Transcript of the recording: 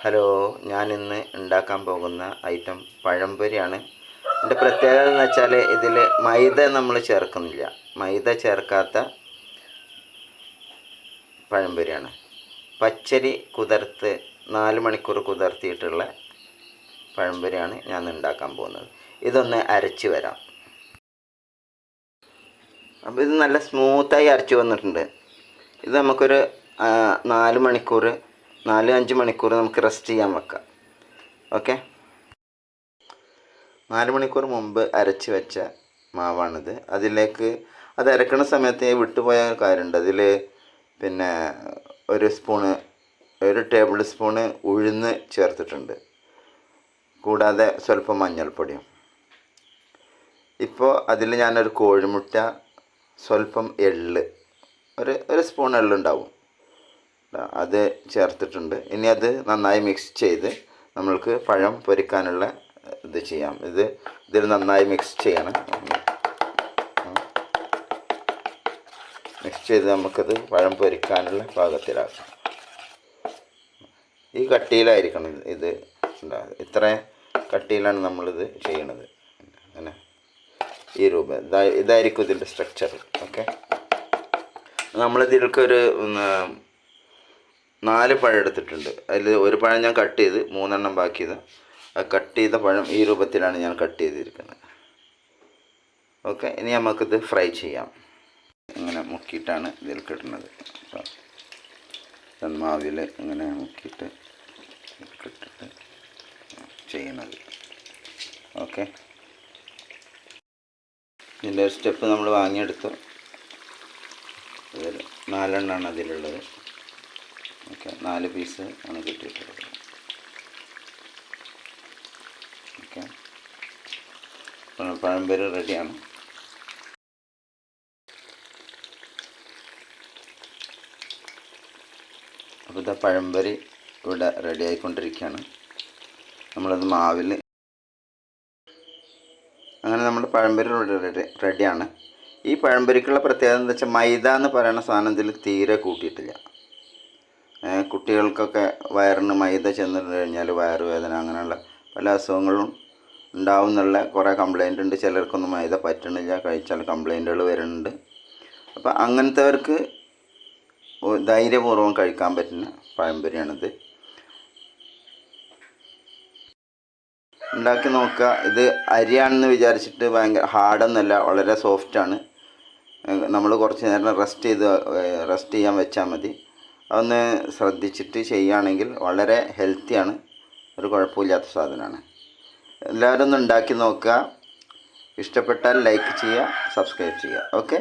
Hello, ഞാനിന്ന് ഉണ്ടാക്കാൻ പോകുന്ന ഐറ്റം പഴംപൊരിയാണ്. ഇതിൻ്റെ പ്രത്യേകത എന്ന് വെച്ചാൽ ഇതിൽ മൈദ നമ്മൾ ചേർക്കുന്നില്ല. മൈദ ചേർക്കാത്ത പഴംപൊരിയാണ്. പച്ചരി കുതിർത്ത് 4 മണിക്കൂർ കുതിർത്തിയിട്ടുള്ള പഴംപൊരിയാണ് ഞാൻ ഉണ്ടാക്കാൻ പോകുന്നത്. ഇതൊന്ന് അരച്ച് വരാം. അപ്പോൾ ഇത് നല്ല സ്മൂത്തായി അരച്ച് വന്നിട്ടുണ്ട്. ഇത് നമുക്കൊരു 4 മണിക്കൂർ 4-5 മണിക്കൂർ നമുക്ക് റെസ്റ്റ് ചെയ്യാൻ വെക്കാം. ഓക്കെ, 4 മണിക്കൂർ മുമ്പ് അരച്ച് വെച്ച മാവാണിത്. അതിലേക്ക് അത് അരക്കണ സമയത്ത് വിട്ടുപോയ കാര്യമുണ്ട്. അതിൽ പിന്നെ ഒരു ടേബിൾ സ്പൂണ് ഉഴുന്ന് ചേർത്തിട്ടുണ്ട്, കൂടാതെ സ്വല്പം മഞ്ഞൾപ്പൊടിയും. ഇപ്പോൾ അതിൽ ഞാനൊരു കോഴിമുട്ട, സ്വല്പം എള്ള്, ഒരു സ്പൂൺ എള്ളുണ്ടാവും, അത് ചേർത്തിട്ടുണ്ട്. ഇനി അത് നന്നായി മിക്സ് ചെയ്ത് നമ്മൾക്ക് പഴം പൊരിക്കാനുള്ള ഇത് ചെയ്യാം. ഇതിൽ നന്നായി മിക്സ് ചെയ്യണം. മിക്സ് ചെയ്ത് നമുക്കത് പഴം പൊരിക്കാനുള്ള പാകത്തിലാക്കാം. ഈ കട്ടിയിലായിരിക്കണം ഇത് ഉണ്ടാകുക. ഇത്ര കട്ടിയിലാണ് നമ്മളിത് ചെയ്യണത്. അങ്ങനെ ഈ രൂപം ഇതായിരിക്കും ഇതിൻ്റെ സ്ട്രക്ചർ. ഓക്കെ, നമ്മളിതിൽക്കൊരു 4 പഴം എടുത്തിട്ടുണ്ട്. അതിൽ ഒരു പഴം ഞാൻ കട്ട് ചെയ്ത് 3 എണ്ണം ബാക്കിയത്. ആ കട്ട് ചെയ്ത പഴം ഈ രൂപത്തിലാണ് ഞാൻ കട്ട് ചെയ്തിരിക്കുന്നത്. ഓക്കെ, ഇനി നമുക്കിത് ഫ്രൈ ചെയ്യാം. ഇങ്ങനെ മുക്കിയിട്ടാണ് ഇതിൽ കിട്ടുന്നത്. മാവിൽ ഇങ്ങനെ മുക്കിയിട്ട് ഇട്ടിട്ട് ചെയ്യുന്നത്. ഓക്കെ, ഇതിൻ്റെ ഒരു സ്റ്റെപ്പ് നമ്മൾ വാങ്ങിയെടുത്തു. 4 എണ്ണമാണ് അതിലുള്ളത്. ഓക്കെ, 4 പീസ് ആണ് കിട്ടിയിട്ടുള്ളത്. ഓക്കെ, പഴംപൊരി റെഡിയാണ്. അപ്പോൾ ഇതാ പഴംപൊരി ഇവിടെ റെഡി ആയിക്കൊണ്ടിരിക്കുകയാണ്. നമ്മളത് മാവിൽ അങ്ങനെ നമ്മുടെ പഴംപൊരി റെഡിയാണ്. ഈ പഴംപൊരിക്കുള്ള പ്രത്യേകത എന്താ വെച്ചാൽ മൈദ എന്ന് പറയുന്ന സാധനം ഇതിൽ തീരെ കൂട്ടിയിട്ടില്ല. കുട്ടികൾക്കൊക്കെ വയറിന് മൈദ ചെന്നിട്ട് കഴിഞ്ഞാൽ വയറുവേദന അങ്ങനെയുള്ള പല അസുഖങ്ങളും ഉണ്ടാവും എന്നുള്ള കുറേ കംപ്ലൈൻ്റ് ഉണ്ട്. ചിലർക്കൊന്നും മൈദ പറ്റണില്ല, കഴിച്ചാൽ കംപ്ലൈൻറ്റുകൾ വരുന്നുണ്ട്. അപ്പോൾ അങ്ങനത്തെവർക്ക് ധൈര്യപൂർവ്വം കഴിക്കാൻ പറ്റുന്ന പഴംപൊരിയാണിത്. ഉണ്ടാക്കി നോക്കുക. ഇത് അരിയാണെന്ന് വിചാരിച്ചിട്ട് ഭയങ്കര ഹാർഡൊന്നുമല്ല, വളരെ സോഫ്റ്റാണ്. നമ്മൾ കുറച്ച് നേരം റെസ്റ്റ് ചെയ്യാൻ വെച്ചാൽ മതി. അതൊന്ന് ശ്രദ്ധിച്ചിട്ട് ചെയ്യുകയാണെങ്കിൽ വളരെ ഹെൽത്തിയാണ്, ഒരു കുഴപ്പമില്ലാത്ത സാധനമാണ്. എല്ലാവരും ഒന്ന് ഉണ്ടാക്കി നോക്കുക. ഇഷ്ടപ്പെട്ടാൽ ലൈക്ക് ചെയ്യുക, സബ്സ്ക്രൈബ് ചെയ്യുക. ഓക്കെ.